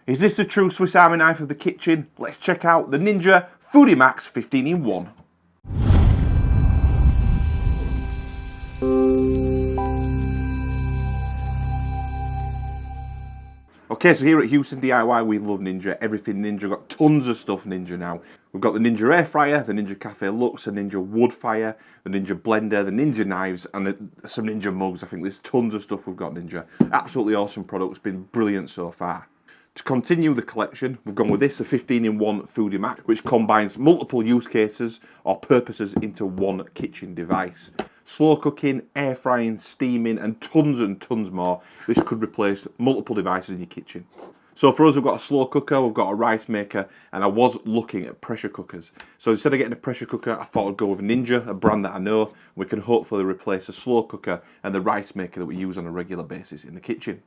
Is this the true Swiss Army knife of the kitchen? Let's check out the Ninja Foodi Max 15-in-1. Okay, so here at Houston DIY, we love Ninja, everything Ninja. We've got tons of stuff Ninja now. We've got the Ninja Air Fryer, the Ninja Cafe Luxe, the Ninja Wood Fire, the Ninja Blender, the Ninja Knives, and some Ninja mugs. I think there's tons of stuff we've got Ninja. Absolutely awesome products, been brilliant so far. To continue the collection, we've gone with this, a 15-in-1 Foodi Max, which combines multiple use cases or purposes into one kitchen device. Slow cooking, air frying, steaming, and tons more. This could replace multiple devices in your kitchen. So for us, we've got a slow cooker, we've got a rice maker, and I was looking at pressure cookers. So instead of getting a pressure cooker, I thought I'd go with Ninja, a brand that I know. We can hopefully replace a slow cooker and the rice maker that we use on a regular basis in the kitchen.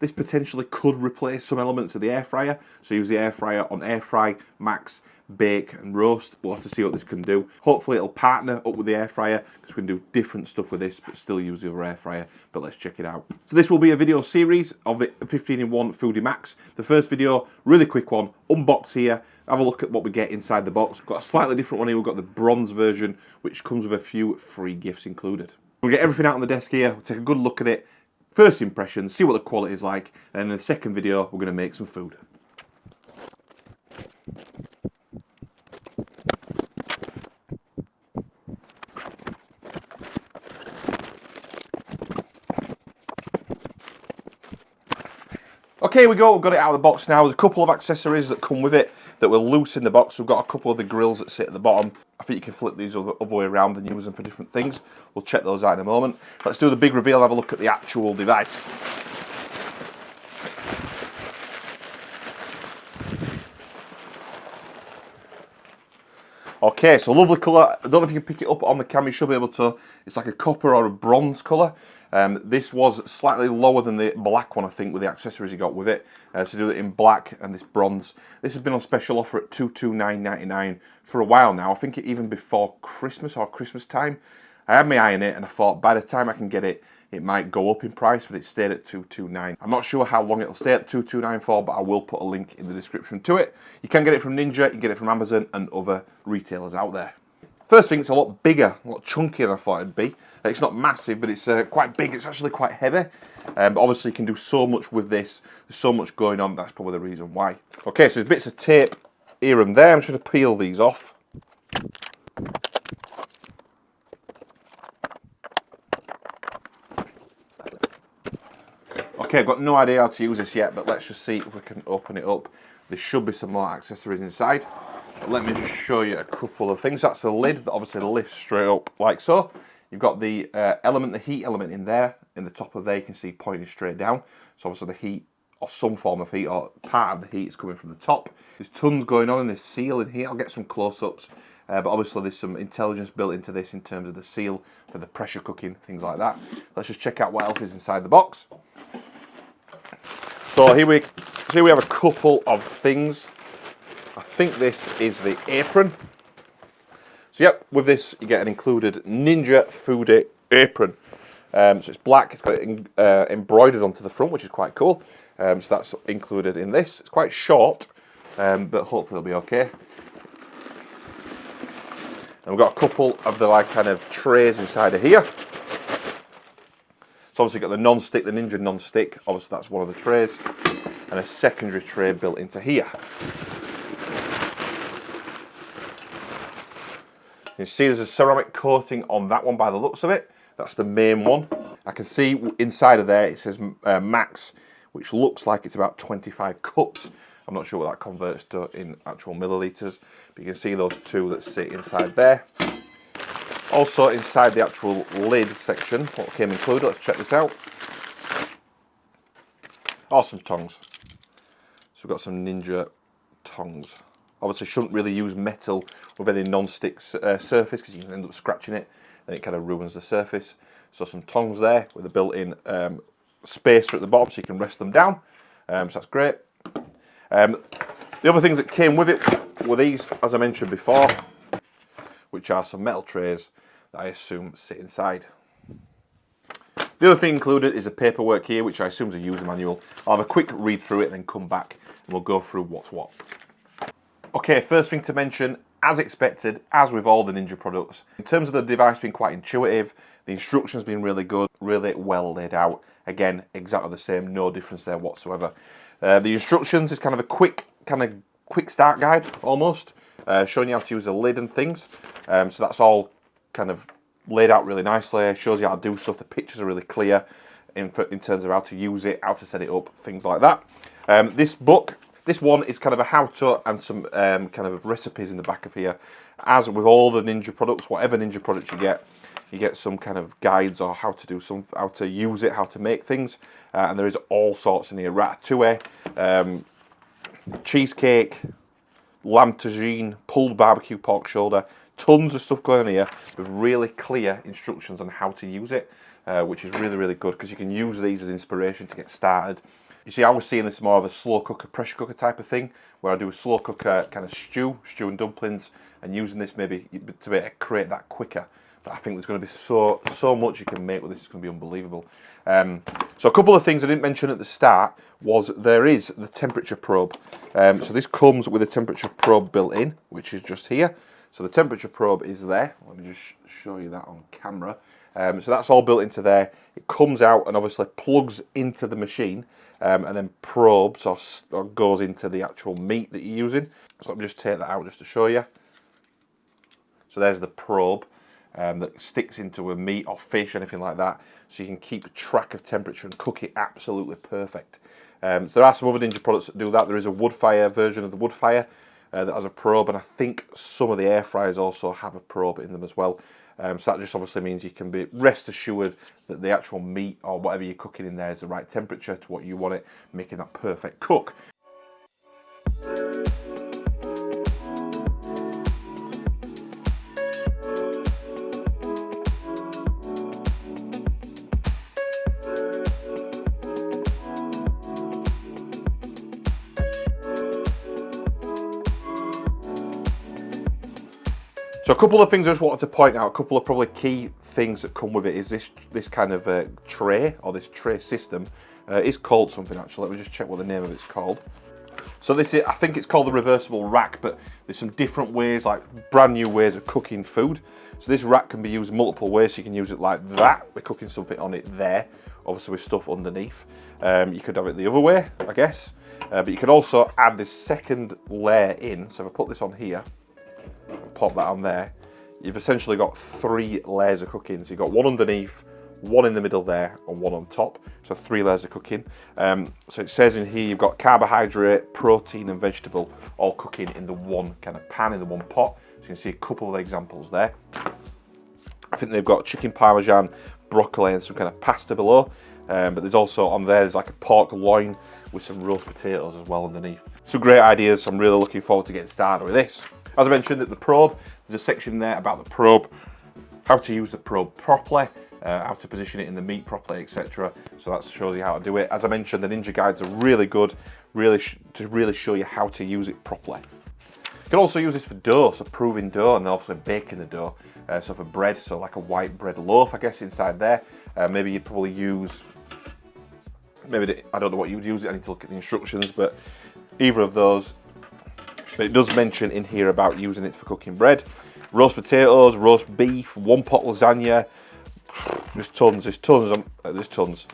This potentially could replace some elements of the air fryer. So use the air fryer on air fry, max, bake and roast. We'll have to see what this can do. Hopefully it'll partner up with the air fryer because we can do different stuff with this but still use the other air fryer. But let's check it out. So this will be a video series of the 15-in-1 Foodi Max. The first video, really quick one, unbox here. Have a look at what we get inside the box. We've got a slightly different one here. We've got the bronze version which comes with a few free gifts included. We'll get everything out on the desk here. We'll take a good look at it. First impressions, see what the quality is like, and in the second video we're going to make some food. Okay, here we go, we've got it out of the box now. There's a couple of accessories that come with it that will loose in the box. We've got a couple of the grills that sit at the bottom. I think you can flip these other way around and use them for different things. We'll check those out in a moment. Let's do the big reveal and have a look at the actual device. Okay, so lovely colour. I don't know if you can pick it up on the camera, you should be able to. It's like a copper or a bronze colour. This was slightly lower than the black one, I think, with the accessories you got with it. To do it in black and this bronze. This has been on special offer at $229.99 for a while now. I think even before Christmas or Christmas time. I had my eye on it and I thought by the time I can get it, it might go up in price, but it stayed at $229. I'm not sure how long it'll stay at $229 for, but I will put a link in the description to it. You can get it from Ninja, you can get it from Amazon and other retailers out there. First thing, it's a lot bigger, a lot chunkier than I thought it'd be. It's not massive, but it's quite big. It's actually quite heavy. But obviously you can do so much with this. There's so much going on, that's probably the reason why. Okay, so there's bits of tape here and there. I'm just going to peel these off. Okay, I've got no idea how to use this yet, but let's just see if we can open it up. There should be some more accessories inside. But let me just show you a couple of things. That's the lid that obviously lifts straight up like so. You've got the the heat element in there. In the top of there, you can see pointing straight down. So obviously the heat, or some form of heat, or part of the heat is coming from the top. There's tons going on in this seal in here. I'll get some close-ups. But obviously there's some intelligence built into this in terms of the seal for the pressure cooking, things like that. Let's just check out what else is inside the box. So here we have a couple of things. I think this is the apron. So yep, with this you get an included Ninja Foodi apron. So it's black, it's got it embroidered onto the front, which is quite cool. So that's included in this. It's quite short, but hopefully it'll be okay. And we've got a couple of the kind of trays inside of here. So obviously you've got the non-stick, the Ninja non-stick, obviously that's one of the trays, and a secondary tray built into here. You see there's a ceramic coating on that one by the looks of it. That's the main one. I can see inside of there it says max, which looks like it's about 25 cups. I'm not sure what that converts to in actual millilitres, but you can see those two that sit inside there. Also inside the actual lid section, what came included, let's check this out. Awesome tongs. So we've got some Ninja tongs. Obviously shouldn't really use metal with any non-stick surface because you can end up scratching it and it kind of ruins the surface. So some tongs there with a built-in spacer at the bottom so you can rest them down. So that's great. The other things that came with it were these, as I mentioned before, which are some metal trays that I assume sit inside. The other thing included is a paperwork here, which I assume is a user manual. I'll have a quick read through it and then come back and we'll go through what's what. Okay, first thing to mention, as expected, as with all the Ninja products, in terms of the device being quite intuitive, the instructions being really good, really well laid out. Again, exactly the same, no difference there whatsoever. The instructions is kind of a quick start guide almost, showing you how to use the lid and things. So that's all kind of laid out really nicely, shows you how to do stuff. The pictures are really clear in terms of how to use it, how to set it up, things like that. This one is kind of a how-to and some kind of recipes in the back of here. As with all the Ninja products, whatever Ninja products you get some kind of guides or how to use it, how to make things. And there is all sorts in here: ratatouille, cheesecake, lamb tagine, pulled barbecue pork shoulder. Tons of stuff going on here with really clear instructions on how to use it, which is really, really good because you can use these as inspiration to get started. You see, I was seeing this more of a slow cooker, pressure cooker type of thing, where I do a slow cooker kind of stew and dumplings, and using this maybe to be able to create that quicker. But I think there's going to be so much you can make with this. It's going to be unbelievable. So a couple of things I didn't mention at the start was there is the temperature probe. So this comes with a temperature probe built in, which is just here. So the temperature probe is there. Let me just show you that on camera. So that's all built into there. It comes out and obviously plugs into the machine, and then probes or goes into the actual meat that you're using. So let me just take that out just to show you. So there's the probe that sticks into a meat or fish, anything like that, so you can keep track of temperature and cook it absolutely perfect. So there are some other Ninja products that do that. There is a wood fire version of the wood fire that has a probe, and I think some of the air fryers also have a probe in them as well. So that just obviously means you can be rest assured that the actual meat or whatever you're cooking in there is the right temperature to what you want it, making that perfect cook. So a couple of things I just wanted to point out, a couple of probably key things that come with it is this kind of tray, or this tray system. Is called something actually. Let me just check what the name of it's called. So this is, I think it's called the Reversible Rack, but there's some different ways, like brand new ways of cooking food. So this rack can be used multiple ways. So you can use it like that, we're cooking something on it there, obviously with stuff underneath. You could have it the other way, I guess. But you could also add this second layer in. So if I put this on here, pop that on there, you've essentially got 3 layers of cooking. So you've got one underneath, one in the middle there, and one on top. So 3 layers of cooking. So it says in here you've got carbohydrate, protein and vegetable all cooking in the one kind of pan, in the one pot. So you can see a couple of examples there. I think they've got chicken parmesan, broccoli and some kind of pasta below. But there's also on there's like a pork loin with some roast potatoes as well underneath. Some great ideas. I'm really looking forward to getting started with this. As I mentioned at the probe, there's a section there about the probe, how to use the probe properly, how to position it in the meat properly, etc. So that shows you how to do it. As I mentioned, the Ninja guides are really good, to really show you how to use it properly. You can also use this for dough, so proving dough, and then obviously baking the dough. So for bread, so like a white bread loaf, I guess, inside there. Maybe you'd probably use, I don't know what you'd use it, I need to look at the instructions, but either of those. But it does mention in here about using it for cooking bread. Roast potatoes, roast beef, 1 pot lasagna. There's tons.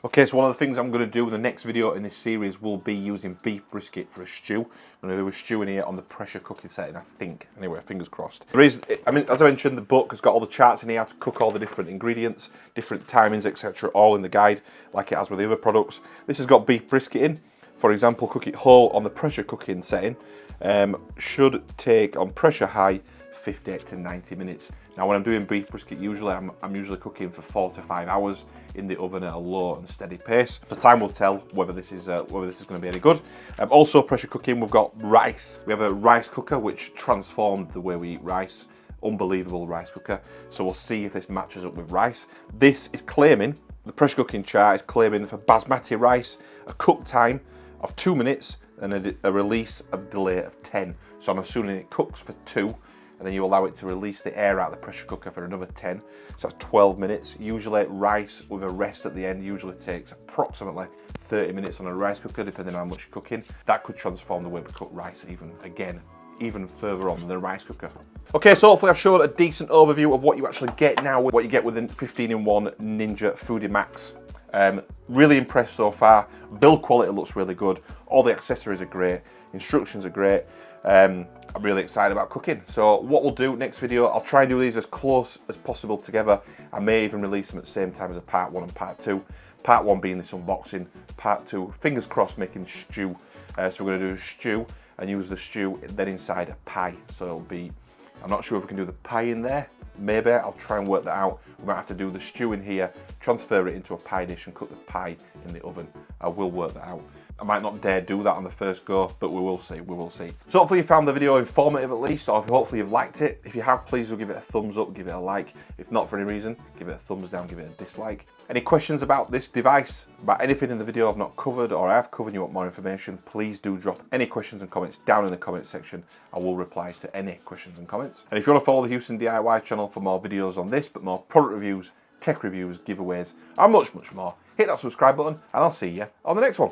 Okay, so one of the things I'm going to do in the next video in this series will be using beef brisket for a stew. I'm going to do a stew in here on the pressure cooking setting, I think. Anyway, fingers crossed. There is, I mean, as I mentioned, the book has got all the charts in here, how to cook all the different ingredients, different timings, etc., all in the guide, like it has with the other products. This has got beef brisket in. For example, cook it whole on the pressure cooking setting. Should take on pressure high 58 to 90 minutes. Now when I'm doing beef brisket, usually I'm usually cooking for 4 to 5 hours in the oven at a low and steady pace. So time will tell whether this is going to be any good. Also pressure cooking, we've got rice. We have a rice cooker which transformed the way we eat rice. Unbelievable rice cooker. So we'll see if this matches up with rice. This is claiming, the pressure cooking chart is claiming for basmati rice, a cook time of 2 minutes and a release of delay of 10. So I'm assuming it cooks for 2 and then you allow it to release the air out of the pressure cooker for another 10. So that's 12 minutes. Usually rice with a rest at the end usually takes approximately 30 minutes on a rice cooker, depending on how much you're cooking. That could transform the way we cook rice even further on than the rice cooker. Okay, so hopefully I've shown a decent overview of what you actually get now, what you get with the 15-in-1 Ninja Foodi Max. Really impressed so far. Build quality looks really good. All the accessories are great. Instructions are great. I'm really excited about cooking. So what we'll do next video, I'll try and do these as close as possible together. I may even release them at the same time as a part 1 and part 2. Part 1 being this unboxing. Part 2, fingers crossed, making stew. So we're going to do a stew and use the stew then inside a pie. So it'll be, I'm not sure if we can do the pie in there. Maybe, I'll try and work that out. We might have to do the stew in here, transfer it into a pie dish and cook the pie in the oven. I will work that out. I might not dare do that on the first go, but we will see, we will see. So hopefully you found the video informative at least, or hopefully you've liked it. If you have, please do give it a thumbs up, give it a like. If not for any reason, give it a thumbs down, give it a dislike. Any questions about this device, about anything in the video I've not covered or I have covered and you want more information, please do drop any questions and comments down in the comments section. I will reply to any questions and comments. And if you want to follow the Houston DIY channel for more videos on this, but more product reviews, tech reviews, giveaways, and much, much more, hit that subscribe button and I'll see you on the next one.